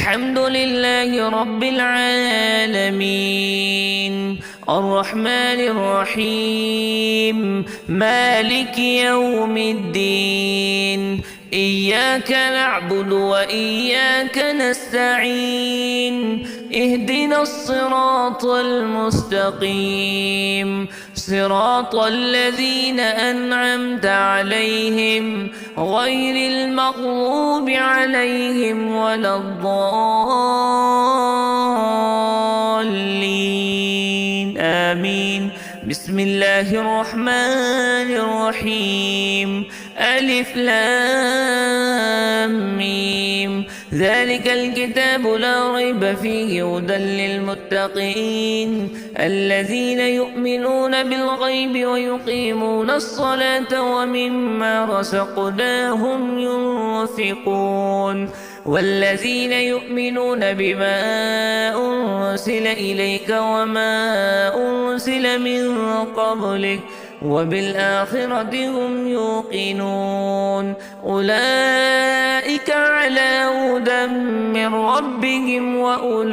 الحمد لله رب العالمين الرحمن الرحيم مالك يوم الدين إياك نعبد وإياك نستعين اهدنا الصراط المستقيم صراط الذين أنعمت عليهم غير المغضوب عليهم ولا الضالين آمين. بسم الله الرحمن الرحيم ألف لام ميم ذلك الكتاب لا ريب فيه هدى للمتقين الذين يؤمنون بالغيب ويقيمون الصلاة ومما رزقناهم ينفقون والذين يؤمنون بما أنزل إليك وما أنزل من قبلك وبالآخرة هم يوقنون أولئك على هدى من ربهم وأولئك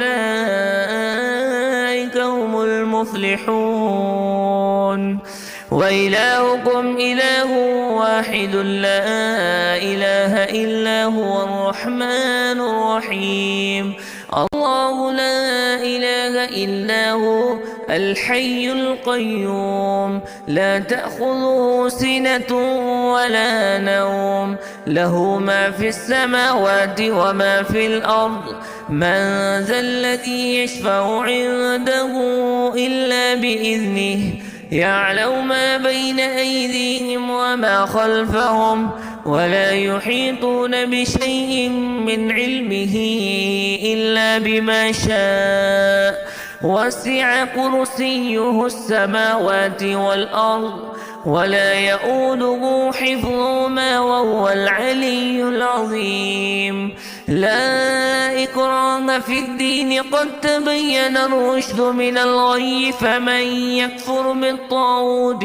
هم المفلحون وإلهكم إله واحد لا إله إلا هو الرحمن الرحيم الله لا إله إلا هو الحي القيوم لا تأخذه سنة ولا نوم له ما في السماوات وما في الأرض من ذا الذي يشفع عنده إلا بإذنه يعلم ما بين أيديهم وما خلفهم ولا يحيطون بشيء من علمه إلا بما شاء وسع كرسيه السماوات والأرض ولا يؤوده حفظهما وهو العلي العظيم لا إكراه في الدين قد تبين الرشد من الغي فمن يكفر بالطاغوت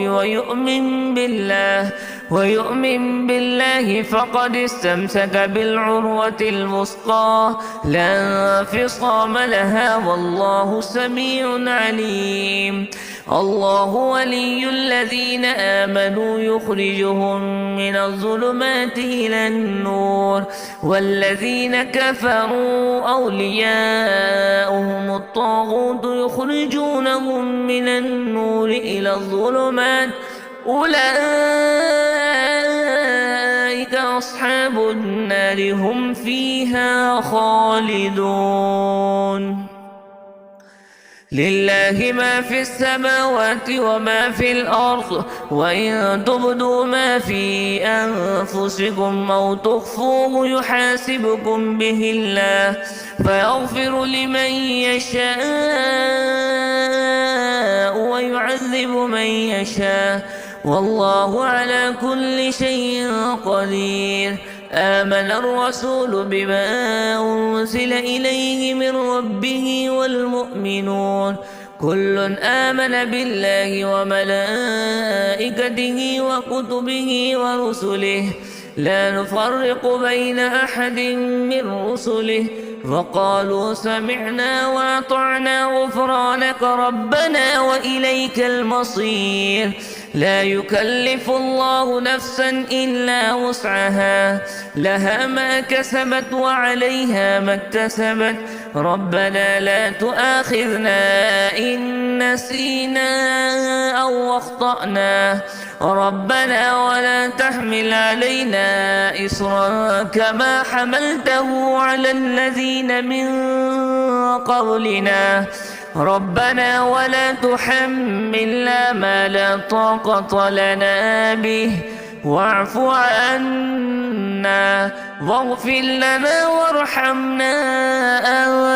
ويؤمن بالله فقد استمسك بالعروة الوثقى لا انفصام لها والله سميع عليم الله ولي الذين آمنوا يخرجهم من الظلمات إلى النور والذين كفروا أولياؤهم الطاغوت يخرجونهم من النور إلى الظلمات أولئك أصحاب النار هم فيها خالدون لله ما في السماوات وما في الأرض وإن تبدوا ما في أنفسكم أو تخفوه يحاسبكم به الله فيغفر لمن يشاء ويعذب من يشاء والله على كل شيء قدير آمن الرسول بما أنزل إليه من ربه والمؤمنون كل آمن بالله وملائكته وكتبه ورسله لا نفرق بين أحد من رسله وقالوا سمعنا وأطعنا غفرانك ربنا وإليك المصير لا يكلف الله نفسا إلا وسعها لها ما كسبت وعليها ما اكتسبت ربنا لا تؤاخذنا إن نسينا أو أخطأنا ربنا ولا تحمل علينا إصرا كما حملته على الذين من قبلنا ربنا ولا تحملنا ما لا طاقة لنا به واعف عنا واغفر لنا وارحمنا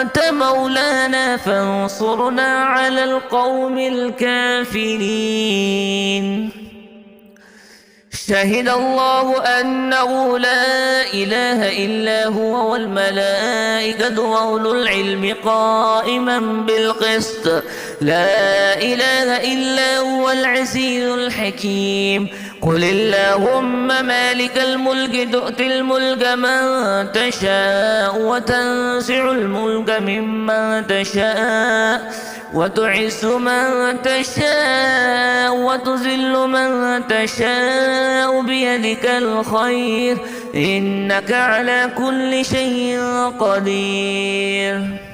أنت مولانا فانصرنا على القوم الكافرين شهد الله أنه لا إله إلا هو والملائكة وأولو العلم قائما بالقسط لا إله إلا هو العزيز الحكيم قل اللهم مالك الملك تؤتي الملك من تشاء وتنزع الملك ممن تشاء وتعز من تشاء وتذل من تشاء بيدك الخير إنك على كل شيء قدير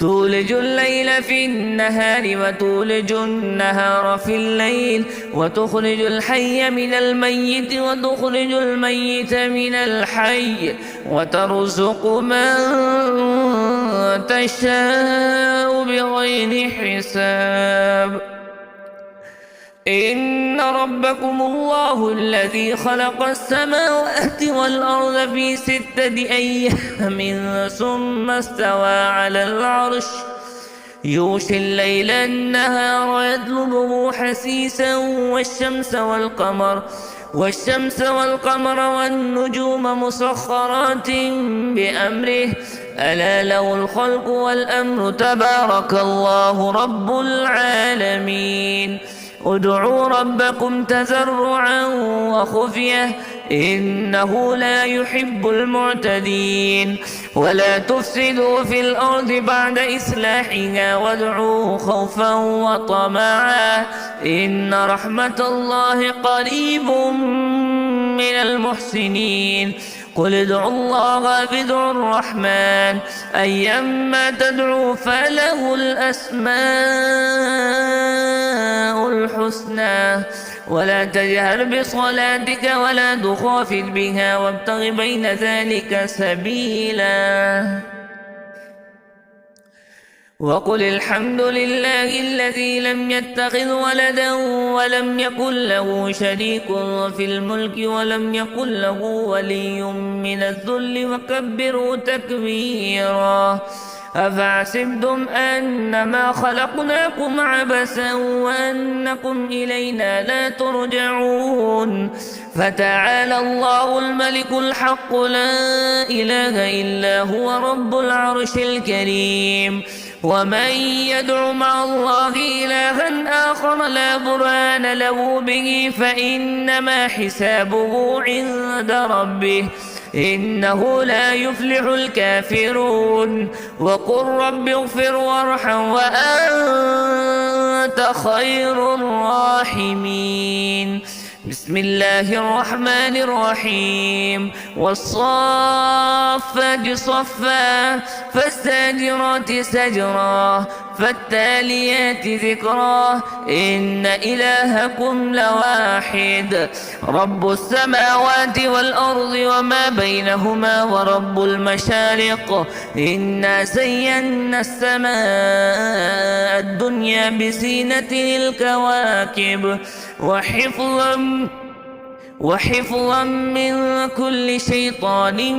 تولج الليل في النهار وتولج النهار في الليل وتخرج الحي من الميت وتخرج الميت من الحي وترزق من تشاء بغير حساب إن ربكم الله الذي خلق السماوات والأرض في 6 أيام ثم استوى على العرش يغشي الليل النهار يطلبه حثيثا والشمس والقمر والنجوم مسخرات بأمره ألا له الخلق والأمر تبارك الله رب العالمين ادعوا ربكم تضرعا وخفية إنه لا يحب المعتدين ولا تفسدوا في الأرض بعد إصلاحها وادعوه خوفا وطمعا إن رحمة الله قريب من المحسنين قل ادعوا الله بادعوا الرحمن أيما تدعوا فله الأسماء الحسنى ولا تجهر بصلاتك ولا تخافت بها وابتغ بين ذلك سبيلا وقل الحمد لله الذي لم يتخذ ولدا ولم يكن له شريك في الملك ولم يكن له ولي من الذل وكبره تكبيرا أفحسبتم أنما خلقناكم عبثا وأنكم إلينا لا ترجعون فتعالى الله الملك الحق لا إله إلا هو رب العرش الكريم ومن يدع مع الله إلها آخر لا برهان له به فإنما حسابه عند ربه إنه لا يفلح الكافرون وقل رب اغفر وارحم وأنت خير الراحمين بسم الله الرحمن الرحيم والصافات صفا فالزاجرات زجرا فالتاليات ذكرا إن إلهكم لواحد رب السماوات والأرض وما بينهما ورب المشارق إنا زينا السماء الدنيا بزينة الكواكب وحفظا من كل شيطان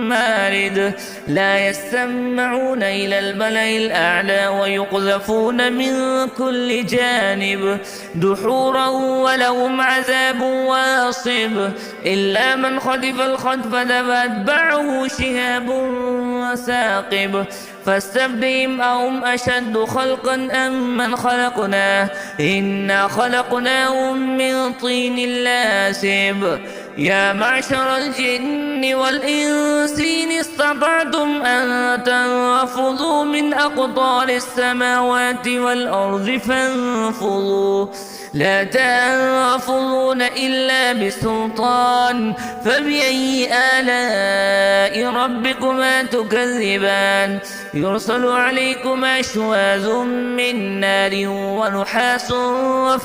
مارد لا يستمعون إلى الملأ الأعلى ويقذفون من كل جانب دحورا ولهم عذاب واصب إلا من خطف الخطفة فأتبعه شهاب وثاقب فاستبدهم أهم أشد خلقا أم من خلقنا إنا خلقناهم من طين لازب يا معشر الجن والإنس إن استطعتم أن تنفذوا من أقطار السماوات والأرض فانفذوا لا تنفذون إلا بسلطان فبأي آلاء ربكما تكذبان يرسل عليكما شواذ من نار ونحاس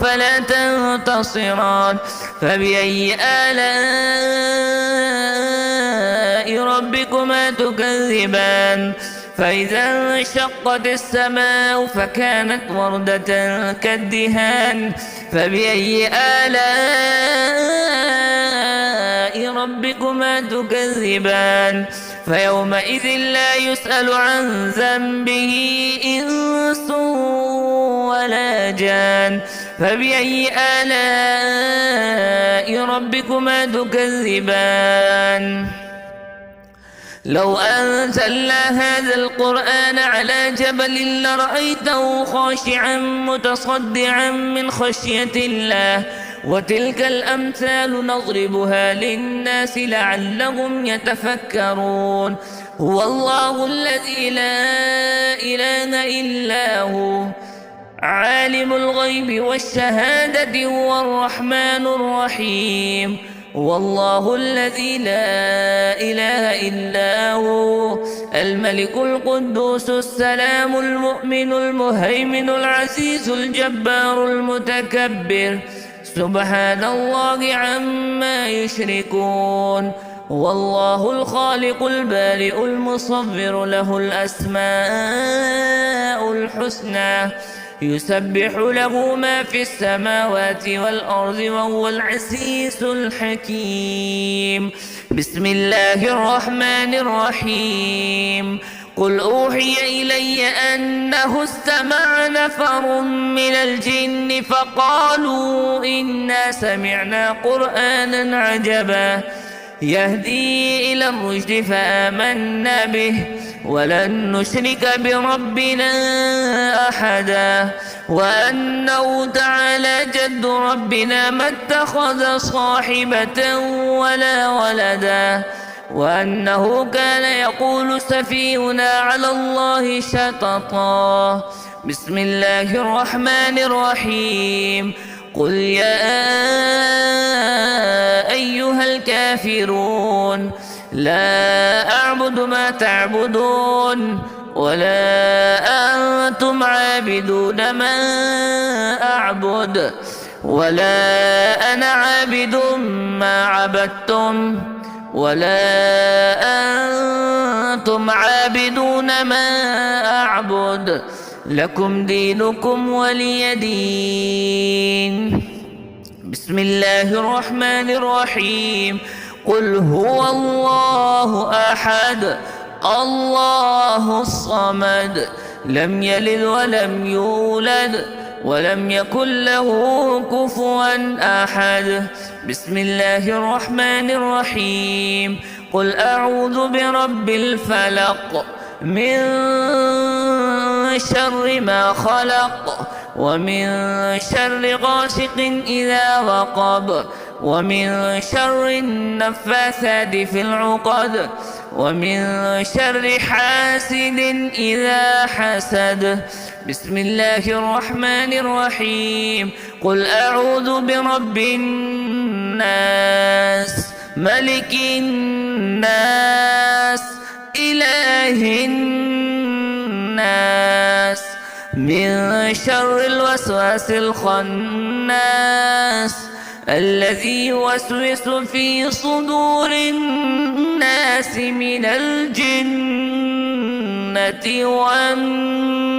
فلا تنتصران فبأي آلاء ربكما تكذبان فإذا انشقت السماء فكانت وردة كالدهان فبأي آلاء ربكما تكذبان فيومئذ لا يسأل عن ذنبه إنس ولا جان فبأي آلاء ربكما تكذبان لو أنزلنا هذا القرآن على جبل لرأيته خاشعا متصدعا من خشية الله وتلك الأمثال نضربها للناس لعلهم يتفكرون. هو الله الذي لا إله إلا هو عالم الغيب والشهادة هو الرحمن الرحيم. والله الذي لا إله إلا هو الملك القدوس السلام المؤمن المهيمن العزيز الجبار المتكبر سبحان الله عما يشركون. والله الخالق البارئ المصور له الأسماء الحسنى يسبح له ما في السماوات والأرض وهو العزيز الحكيم. بسم الله الرحمن الرحيم. قل أوحي إلي أنه استمع نفر من الجن فقالوا إنا سمعنا قرآنا عجبا يهدي إلى الرشد فآمنا به ولن نشرك بربنا أحدا وأنه تعالى جد ربنا ما اتخذ صاحبة ولا ولدا وأنه كان يقول سفيهنا على الله شططا. بسم الله الرحمن الرحيم. قل يا أيها الكافرون لا أعبد ما تعبدون ولا أنتم عابدون ما أعبد ولا أنا عابد ما عبدتم ولا أنتم عابدون ما أعبد لكم دينكم ولي دين. بسم الله الرحمن الرحيم. قل هو الله أحد الله الصمد لم يلد ولم يولد ولم يكن له كفوا أحد. بسم الله الرحمن الرحيم. قل أعوذ برب الفلق من شر ما خلق ومن شر غاسق إذا وقب ومن شر النفاثات في العقد ومن شر حاسد إذا حسد. بسم الله الرحمن الرحيم. قل أعوذ برب الناس ملك الناس إله الناس من شر الوسواس الخناس الذي يوسوس في صدور الناس من الجنة والناس.